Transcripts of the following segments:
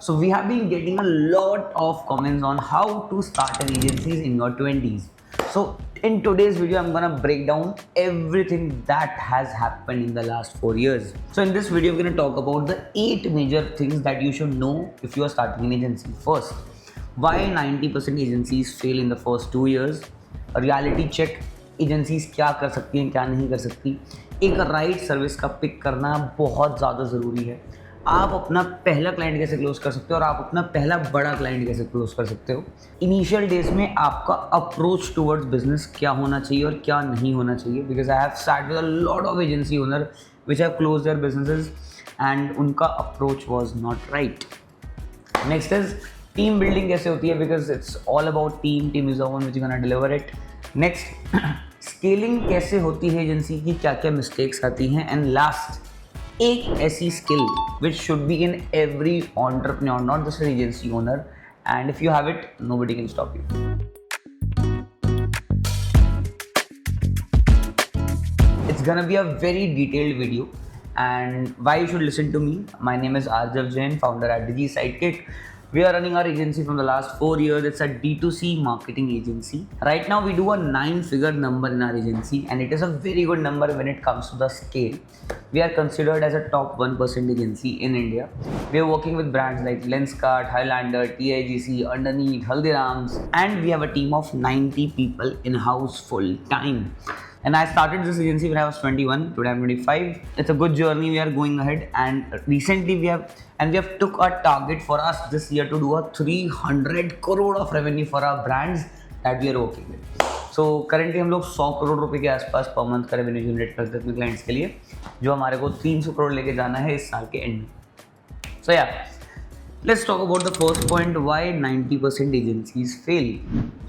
So we have been getting a lot of comments on how to start an agencies in your 20s. So in today's video, I'm gonna break down everything that has happened in the last 4 years. So in this video, we're gonna talk about the 8 major things that you should know if you are starting an agency. First, why 90% agencies fail in the first 2 years. A reality check, agencies क्या कर सकती हैं क्या नहीं कर सकती. एक right service का पिक करना बहुत ज़्यादा ज़रूरी है. आप अपना पहला क्लाइंट कैसे क्लोज कर सकते हो और आप अपना पहला बड़ा क्लाइंट कैसे क्लोज कर सकते हो. इनिशियल डेज में आपका अप्रोच टुवर्ड्स बिजनेस क्या होना चाहिए और क्या नहीं होना चाहिए. Because I have start with a lot of agency owner which have close their businesses and उनका approach was not right. Next is team building कैसे होती है. Because it's all about team is the one which gonna deliver it. Next, scaling कैसे होती है agency की, क्या क्या मिस्टेक्स आती हैं. एंड लास्ट, एक ऐसी skill which should be in every entrepreneur, not just an agency owner, and if you have it nobody can stop you. It's gonna be a very detailed video, and why you should listen to me. My name is Arjav Jain, founder at Digi Sidekick. We are running our agency from the last 4 years. It's a D2C marketing agency. Right now we do a 9-figure number in our agency, and it is a very good number when it comes to the scale. We are considered as a top 1% agency in India. We are working with brands like Lenskart, Highlander, TIGC, Underneath, Haldirams, and we have a team of 90 people in-house full time. And I started this agency when I was 21. Today I'm 25. It's a good journey. We are going ahead, and recently we have took a target for us this year to do a 300 crore of revenue for our brands that we are working with. So currently हम लोग 100 करोड़ रुपए के आसपास per month का revenue generate करते हैं अपने clients के लिए, जो हमारे को 300 करोड़ लेके जाना है इस साल के एंड में. So yeah, let's talk about the first point, why 90% agencies fail.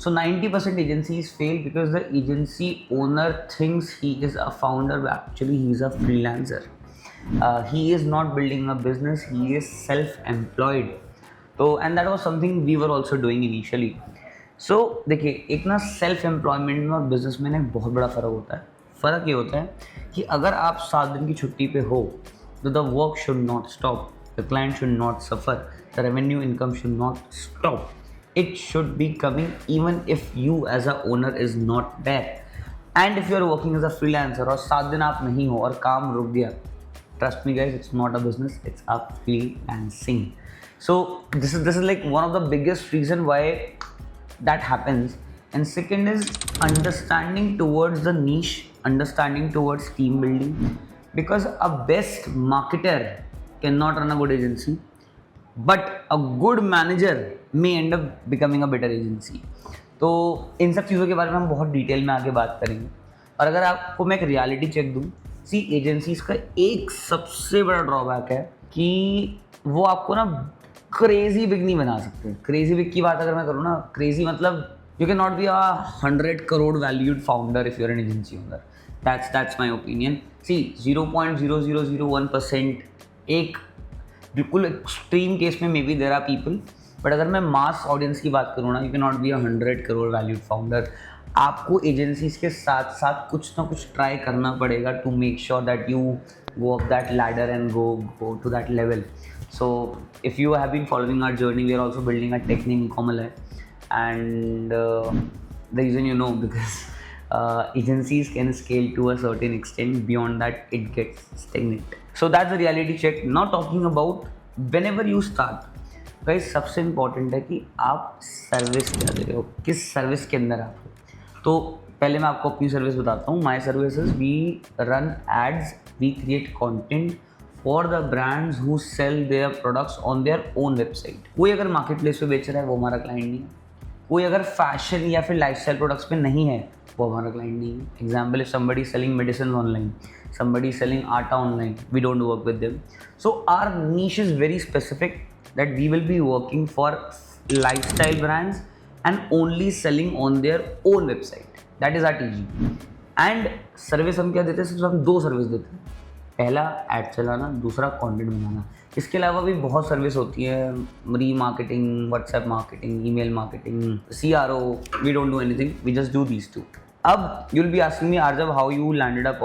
So 90% agencies fail because the agency owner thinks he is a founder, but actually he is a freelancer. He is not building a business, he is self-employed. So, and that was something we were also doing initially. So देखिए, एक ना self employment में और business में एक बहुत बड़ा फ़र्क होता है. फ़र्क ये होता है कि अगर आप 7 दिन की छुट्टी पे हो तो the work should not stop, the client should not suffer, the revenue income should not stop. It should be coming even if you as a owner is not there. And if you are working as a freelancer और 7 दिन आप नहीं हो और काम रुक गया, trust me guys, it's not a business, it's a freelancing. So this is like one of the biggest reason why that happens. And second is understanding towards the niche, understanding towards team building, because a best marketer cannot run a good agency, but a good manager may and up becoming a better agency. तो इन सब चीज़ों के बारे में हम बहुत detail में आगे बात करेंगे. और अगर आपको मैं एक रियलिटी चेक दूँ, सी एजेंसीज का एक सबसे बड़ा ड्रॉबैक है कि वो आपको ना क्रेजी बिग नहीं बना सकते. क्रेजी बिग की बात अगर मैं करूँ ना, क्रेजी मतलब you can not be a 100 crore valued founder if you are an agency owner. That's my opinion. See 0.0001% एक बिल्कुल एक्सट्रीम केस में may be there are people, but अगर मैं मास ऑडियंस की बात करूँ ना, you can not be 100 crore valued founder. आपको एजेंसीज के साथ साथ कुछ ना कुछ ट्राई करना पड़ेगा to make sure that you go up that ladder and go to that level. So if you have been following our journey, we are also building a tech name Komal है, and the reason you know because agencies can scale to a certain extent. Beyond that it gets stagnant. So that's the reality check. Now talking about whenever you start, guys, सबसे important है कि आप service क्या दे रहे हो, किस service के अंदर आप हो. तो पहले मैं आपको अपनी सर्विस बताता हूँ. My services, we run ads, we create content for the brands who sell their products on their own website. कोई अगर मार्केट प्लेस पे बेच रहा है वो हमारा क्लाइंट नहीं है. कोई अगर फैशन या फिर लाइफस्टाइल प्रोडक्ट्स पे नहीं है वो हमारा क्लाइंट नहीं है. Example, if somebody selling medicine online, somebody selling आटा online, we don't work with them. So our niche is very specific, that we will be working for lifestyle brands and only selling on their own website. That is our TG. And service हम क्या देते हैं, सिर्फ हम 2 service देते हैं. पहला add चलाना, दूसरा कंटेंट बनाना. इसके अलावा भी बहुत सर्विस होती है, remarketing, WhatsApp marketing, email marketing, CRO. We don't do anything, we just do these 2. अब you'll be asking me, Arjav, how you landed up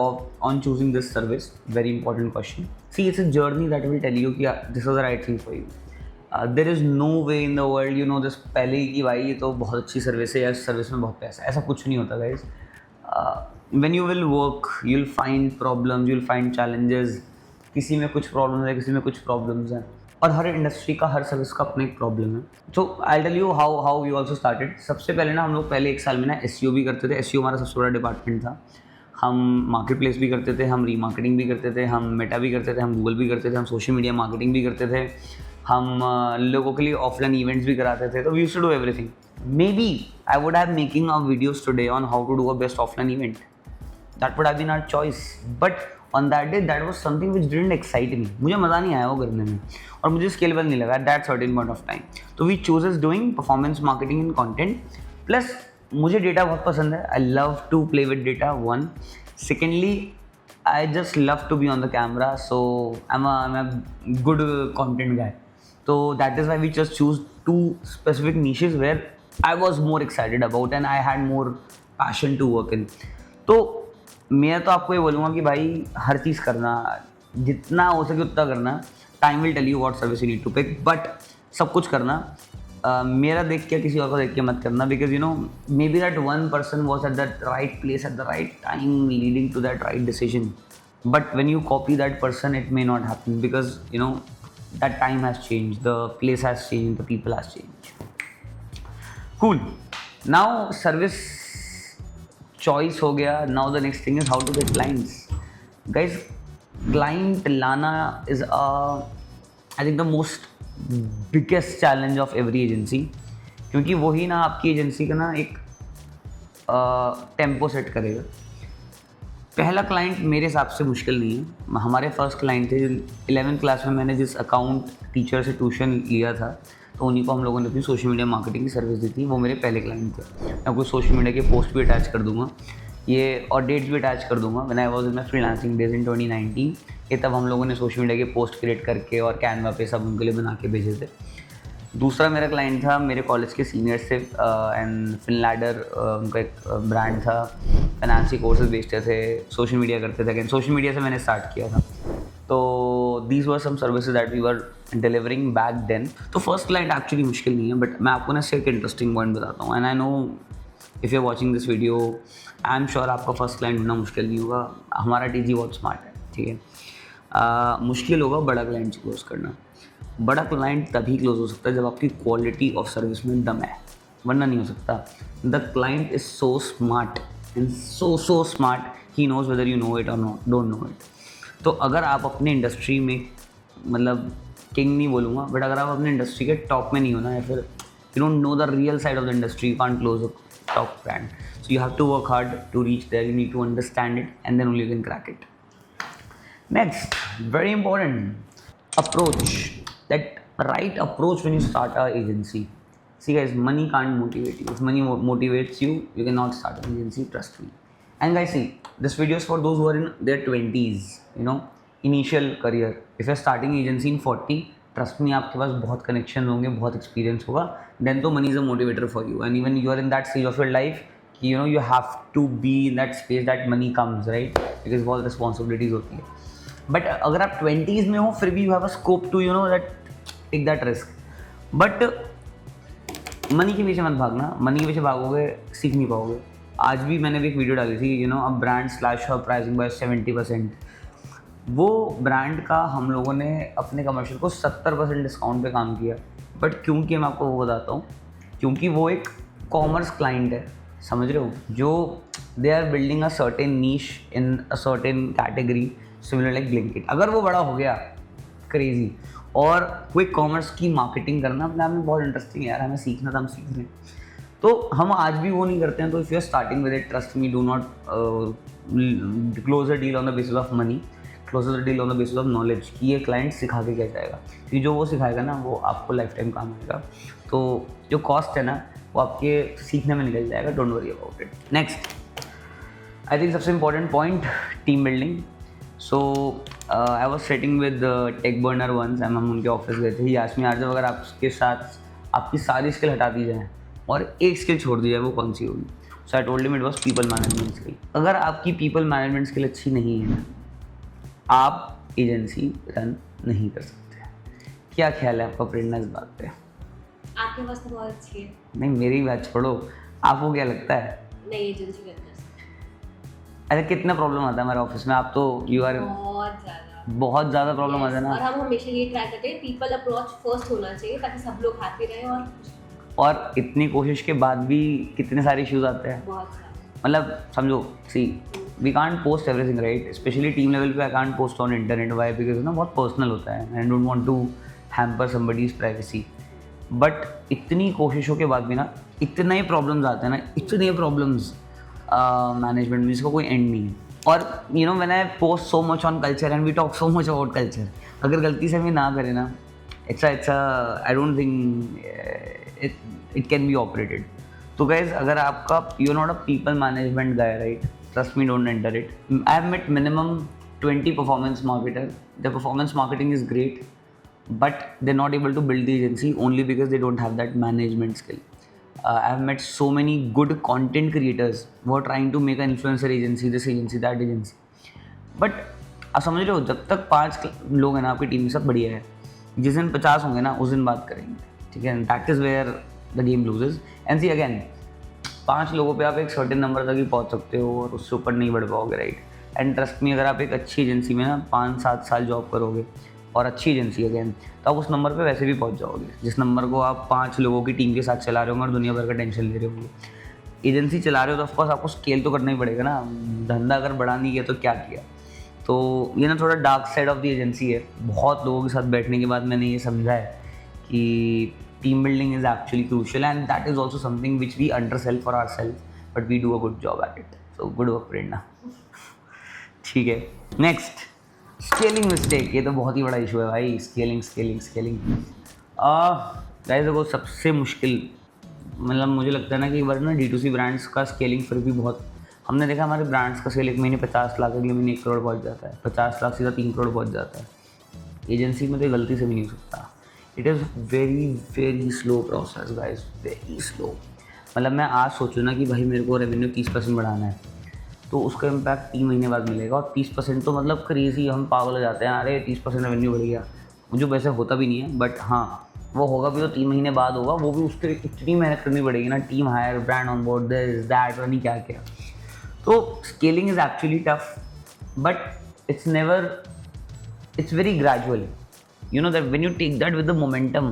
on choosing this service? Very important question. See, it's a journey that will tell you कि this was the right thing for you. There is no way in the world you know this पहले ही कि भाई ये तो बहुत अच्छी service है या सर्विस में बहुत पैसा है, ऐसा कुछ नहीं होता guys. When you will work you will find problems, you will find challenges. किसी में कुछ प्रॉब्लम्स है, किसी में कुछ प्रॉब्लम्स हैं, और हर इंडस्ट्री का, हर सर्विस का अपना एक प्रॉब्लम है. तो I tell you how we also started. सबसे पहले ना हम लोग पहले 1 साल में ना SEO भी करते थे. SEO हमारा सबसे बड़ा डिपार्टमेंट था. हम मार्केट प्लेस भी करते थे, हम रीमार्केटिंग भी करते थे, हम मेटा भी करते थे, हम गूगल भी करते थे, हम सोशल मीडिया मार्केटिंग भी करते थे, हम लोगों के लिए ऑफलाइन इवेंट्स भी कराते थे. तो we used to do everything. Maybe I would have making a videos today on how to do a best offline event. That would have been our choice. But on that day that was something which didn't excite me. मुझे मज़ा नहीं आया वो करने में और मुझे scalable नहीं लगा at that certain point of time. तो we chooses doing performance marketing in content. Plus मुझे डेटा बहुत पसंद है. I love to play with data. One. Secondly, I just love to be on the camera, so I'm a good content guy. So that is why we just choose 2 specific niches where I was more excited about and I had more passion to work in. तो मैं तो आपको ये बोलूँगा कि भाई हर चीज़ करना, जितना हो सके उतना करना. Time will tell you what service you need to pick, but सब कुछ करना. मेरा देख के किसी और को देख के मत करना, because you know maybe that one person was at that right place at the right time leading to that right decision. But when you copy that person it may not happen, because you know that time has change, the place has change, the people has change. Cool. Now service choice हो गया. Now the next thing is how to get clients. Guys client लाना is I think the most biggest challenge of every agency, क्योंकि वही ना आपकी agency का ना एक टेम्पो सेट करेगा. पहला क्लाइंट मेरे हिसाब से मुश्किल नहीं है. हमारे फर्स्ट क्लाइंट थे 11th क्लास में. मैंने जिस अकाउंट टीचर से ट्यूशन लिया था तो उन्हीं को हम लोगों ने अपनी सोशल मीडिया मार्केटिंग की सर्विस दी थी. वो मेरे पहले क्लाइंट थे. मैं कुछ सोशल मीडिया के पोस्ट भी अटैच कर दूंगा ये, और डेट्स भी अटैच कर दूंगा. When I was in my freelancing days in 2019, ये तब हम लोगों ने सोशल मीडिया के पोस्ट क्रिएट करके और कैनवा पे सब उनके लिए बना के भेजे थे. दूसरा मेरा क्लाइंट था मेरे कॉलेज के सीनियर से, एंड फिनलैडर उनका एक ब्रांड था. फाइनेंसी कोर्सेज बेचते थे, सोशल मीडिया करते थे. अगेन सोशल मीडिया से मैंने स्टार्ट किया था. तो these were some services that we were delivering back then. तो फर्स्ट क्लाइंट एक्चुअली मुश्किल नहीं है, बट मैं आपको ना सिर्फ एक इंटरेस्टिंग पॉइंट बताता हूँ. And I know if you are watching this video, I am sure आपका फर्स्ट क्लाइंट ढूंढना मुश्किल नहीं होगा. हमारा TG बहुत स्मार्ट है, ठीक है. मुश्किल होगा बड़ा क्लाइंट से क्लोज करना. बड़ा क्लाइंट तभी क्लोज हो सकता है जब आपकी क्वालिटी ऑफ सर्विस में दम है, वरना नहीं हो सकता. The client is so smart and so smart, he knows whether you know it or not, don't know it. तो अगर आप अपने इंडस्ट्री में, मतलब किंग नहीं बोलूँगा, बट अगर आप अपने इंडस्ट्री के टॉप में नहीं होना, या फिर you don't know the real side of the industry, you can't close a top brand. So you have to work hard to reach there. You need to understand it, and then only you can crack it. Next, very important, approach. That right approach when you start an agency. See guys, money can't motivate you. If money motivates you, you cannot start an agency, trust me. And guys, see, this video is for those who are in their 20s, you know, initial career. If you're starting agency in 40, trust me आपके पास बहुत connection होंगे, बहुत experience होगा, then तो money is a motivator for you. And even you are in that stage of your life कि you know you have to be in that space that money comes, right, because बहुत responsibilities होती है. But अगर आप 20s में हो फिर भी you have a scope to you know that take that risk. But money के पीछे मत भागना. मनी के पीछे भागोगे सीख नहीं पाओगे. आज भी मैंने भी एक वीडियो डाली थी, you know, a brand slash her pricing by 70%. वो ब्रांड का हम लोगों ने अपने कमर्शियल को 70% डिस्काउंट पे काम किया. बट क्योंकि मैं आपको वो बताता हूँ, क्योंकि वो एक कॉमर्स क्लाइंट है, समझ रहे हो, जो they are building a certain niche in a certain category similar like Blinkit. अगर वो बड़ा हो गया क्रेजी, और कोई कॉमर्स की मार्केटिंग करना अपने आप में बहुत इंटरेस्टिंग है यार, हमें सीखना था, हम सीख रहे हैं. तो हम आज भी वो नहीं करते हैं. तो if you are starting with it, trust me, do not close a deal on the basis of money, close the deal on the basis of knowledge, कि ये क्लाइंट सिखा के क्या जाएगा, क्योंकि जो वो सिखाएगा ना वो आपको लाइफ टाइम काम आएगा. तो जो कॉस्ट है ना वो आपके सीखने में निकल जाएगा. Don't worry about it. Next, I think सबसे important point, team building. So I was sitting with Tech Burner once, हम उनके ऑफिस गए थे. ही आस्क्ड मी, आरजब अगर आपके साथ आपकी सारी स्किल हटा दी जाए और एक स्किल छोड़ दी जाए, वो कौन सी होगी? So I told him it was people management skill. अगर आपकी पीपल मैनेजमेंट स्किल अच्छी नहीं है, आप एजेंसी रन नहीं कर सकते. क्या ख्याल है आपका प्रेरणा इस बात पे? आपकी आवाज़ तो बहुत अच्छी है। नहीं, मेरी बात छोड़ो, आपको क्या लगता है? नहीं, एजेंसी के अंदर अरे कितना प्रॉब्लम आता है हमारे ऑफिस में, आप तो यू आर बहुत ज़्यादा प्रॉब्लम आता है और ना। हम हमेशा ये ट्राई करते हैं पीपल अप्रोच फर्स्ट होना चाहिए ताकि सब लोग हैप्पी रहें और इतनी कोशिश के बाद भी कितने सारे इश्यूज आते हैं, बहुत सारे। मतलब समझो, see we can't post everything right, specially team level पे I can't post on internet, why because ना बहुत पर्सनल होता है, I don't want to hamper somebody's privacy. But इतनी कोशिशों के बाद भी ना इतने ही प्रॉब्लम्स आते हैं ना, इतने प्रॉब्लम्स मैनेजमेंट में, जिसका कोई एंड नहीं है। और you know when I post so much on culture and we talk so much about culture, अगर गलती से भी ना करें ना, it's I don't think it can be operated. तो गाइज, अगर आपका you not a people management guy right, trust me, don't enter it. I have met minimum 20 performance marketer, the performance marketing is great, but they're not able to build the agency only because they don't have that management skill. I have met so many good content creators who are trying to make an influencer agency, this agency, that agency. But आप समझ रहे हो, जब तक 5 लोग हैं ना आपकी टीम में, सब बढ़िया है। जिस दिन 50 होंगे ना, उस दिन बात करेंगे, ठीक है? That is where the game loses. And see again, 5 लोगों पे आप एक सर्टेन नंबर तक ही पहुंच सकते हो और उससे ऊपर नहीं बढ़ पाओगे, राइट? एंड ट्रस्ट मी, अगर आप एक अच्छी एजेंसी में ना 5-7 साल जॉब करोगे और अच्छी एजेंसी अगेन, तो आप उस नंबर पे वैसे भी पहुंच जाओगे जिस नंबर को आप 5 लोगों की टीम के साथ चला रहे होंगे और दुनिया भर का टेंशन ले रहे होंगे। एजेंसी चला रहे हो तो ऑफकोर्स आपको स्केल तो करना ही पड़ेगा ना, धंधा अगर बढ़ा नहीं किया तो क्या किया? तो ये ना थोड़ा dark side of the agency है। बहुत लोगों के साथ बैठने के बाद मैंने ये समझा है कि team building is actually crucial and that is also something which we undersell for our self, but we do a good job at it. So good work Prerna. ठीक है, नेक्स्ट, स्केलिंग मिस्टेक। ये तो बहुत ही बड़ा इशू है भाई, scaling. Guys देखो, सबसे मुश्किल, मतलब मुझे लगता है ना कि बार ना D2C ब्रांड्स का स्केलिंग फिर भी बहुत, हमने देखा हमारे ब्रांड्स का सेल एक महीने 50 लाख, अगले महीने 1 करोड़ पहुंच जाता है, 50 लाख सीधा 3 करोड़ पहुंच जाता है। एजेंसी में तो गलती से भी नहीं हो सकता। It is very slow process guys, very slow. मतलब मैं आज सोचूँ ना कि भाई मेरे को रेवेन्यू 30% बढ़ाना है, तो उसका इम्पैक्ट 3 महीने बाद मिलेगा। और 30% तो मतलब क्रेजी, हम पागल हो जाते हैं, अरे 30% रेवेन्यू बढ़ गया, मुझे वैसे होता भी नहीं है, बट हाँ वो होगा भी तो 3 महीने बाद होगा, वो भी उसके इतनी मेहनत करनी पड़ेगी ना, team hire, brand on board, this that, और नहीं क्या क्या। तो scaling is actually tough, but it's very gradual, you know that when you take that with the momentum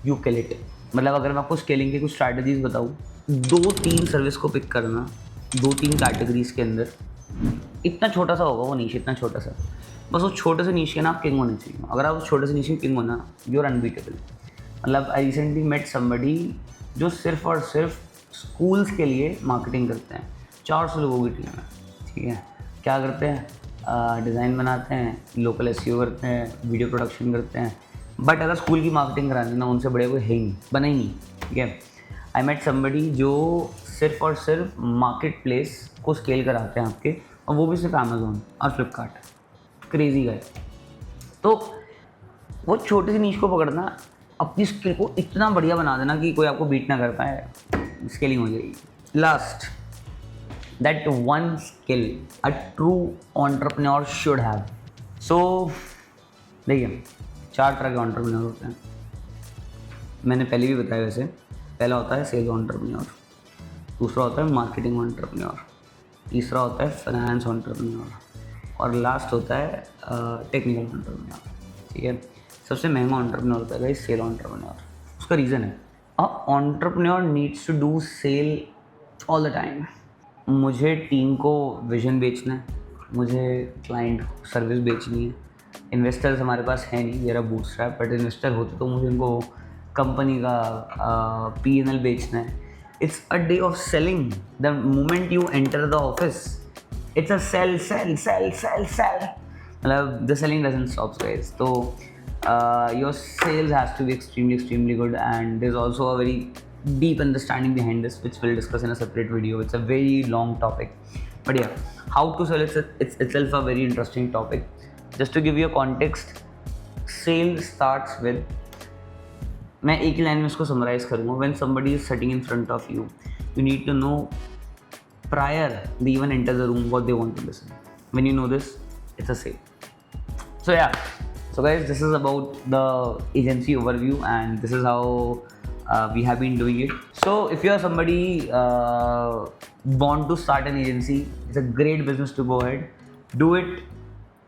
you kill it। मतलब अगर मैं आपको स्केलिंग के कुछ स्ट्रैटेजीज बताऊँ, 2-3 सर्विस को पिक करना, 2-3 कैटेगरीज के अंदर, इतना छोटा सा होगा वो नीश, इतना छोटा सा, बस उस छोटे से नीश के ना आप किंग होने चाहिए। अगर आप उस छोटे से नीश के किंग होना, यू आर अनबीटेबल। मतलब आई रिसेंटली मेट समबडी जो सिर्फ और सिर्फ स्कूल्स के लिए मार्केटिंग करते हैं, 400 लोगों की टीम है, ठीक है? क्या करते हैं? डिज़ाइन बनाते हैं, लोकल एसईओ करते हैं, वीडियो प्रोडक्शन करते हैं, बट अगर स्कूल की मार्केटिंग करानी ना, उनसे बड़े कोई है ही नहीं, बना ही नहीं, ठीक है? आई मेट समबडी जो सिर्फ और सिर्फ मार्केट प्लेस को स्केल कराते हैं आपके, और वो भी सिर्फ अमेज़ोन और फ्लिपकार्ट। क्रेजी है। तो वो छोटी सी नीश को पकड़ना, अपनी स्किल को इतना बढ़िया बना देना कि कोई आपको बीट ना कर पाए, स्केलिंग हो जाएगी। Last, that one skill a true entrepreneur should have। so देखिए, 4 तरह के entrepreneur होते हैं, मैंने पहले भी बताया वैसे। पहला होता है सेल्स entrepreneur, दूसरा होता है मार्केटिंग entrepreneur, तीसरा होता है फाइनेंस entrepreneur, और लास्ट होता है टेक्निकल entrepreneur, ठीक है? सबसे महंगा entrepreneur होता है गाइस सेल entrepreneur। उसका रीज़न है, अ entrepreneur needs to do sale all the time। मुझे टीम को विजन बेचना है, मुझे क्लाइंट सर्विस बेचनी है। इन्वेस्टर्स हमारे पास है नहीं, मेरा बूटस्ट्रैप, बट इन्वेस्टर होते तो मुझे उनको कंपनी का P&L बेचना है। It's a day of selling. The moment you enter the office, it's a sale. मतलब the selling doesn't stop guys. तो your sales has to be extremely good, and there's also a very deep understanding behind this, which we'll discuss in a separate video. It's a very long topic, but yeah, how to sell, it's itself a very interesting topic. Just to give you a context, sale starts with, मैं एक ही line में इसको summarise करूँगा, when somebody is sitting in front of you, you need to know prior they even enter the room what they want to listen. When you know this, it's a sale. So yeah, So guys, this is about the agency overview, and this is how we have been doing it. So if you are somebody want to start an agency, it's a great business to go ahead, do it.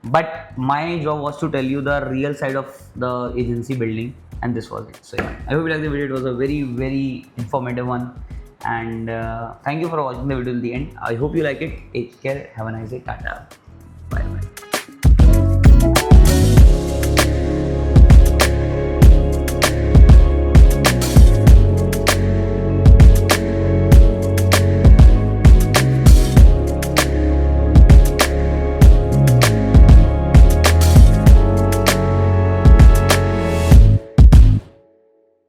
But my job was to tell you the real side of the agency building, and this was it. So yeah, I hope you like the video. It was a very informative one, and thank you for watching the video till the end. I hope you like it. Take care. Have a nice day. Tata. Bye bye.